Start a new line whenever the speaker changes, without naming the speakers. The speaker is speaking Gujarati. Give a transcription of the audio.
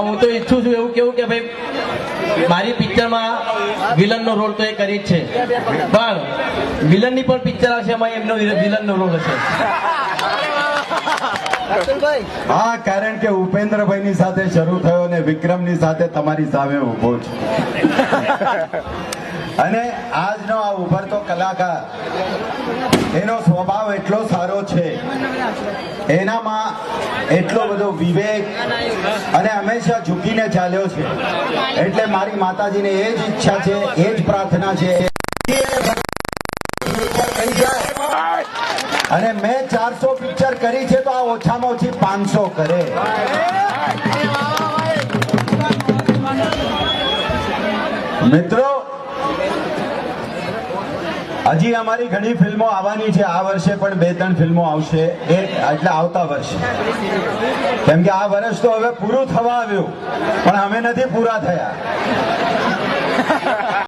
હું તો ઈચ્છું છું એવું કેવું કે ભાઈ મારી પિક્ચરમાં વિલનનો રોલ તો એ કરી જ છે, પણ વિલનની પણ પિક્ચર હશે એમાં એમનો વિલનનો રોલ હશે.
હા, કારણ કે ઉપેન્દ્રભાઈની સાથે શરૂ થયો અને વિક્રમની સાથે તમારી સામે ઉભો છું. અને આજનો આ ઉભરતો કલાકાર, એનો સ્વભાવ એટલો સારો છે, એનામાં એટલો બધો વિવેક અને હંમેશા ઝૂકીને ચાલ્યો છે. એટલે મારી માતાજીને એ જ ઈચ્છા છે, એ જ પ્રાર્થના છે અને મેં 400 પિક્ચર કરી છે તો આ ઓછામાં ઓછી 500 કરે. મિત્રો, હજી અમારી ઘણી ફિલ્મો આવવાની છે. આ વર્ષે પણ 2-3 ફિલ્મો આવશે, એટલે આવતા વર્ષે. કેમ કે આ વર્ષ તો હવે પૂરું થવા આવ્યું, પણ અમે નથી પૂરા થયા.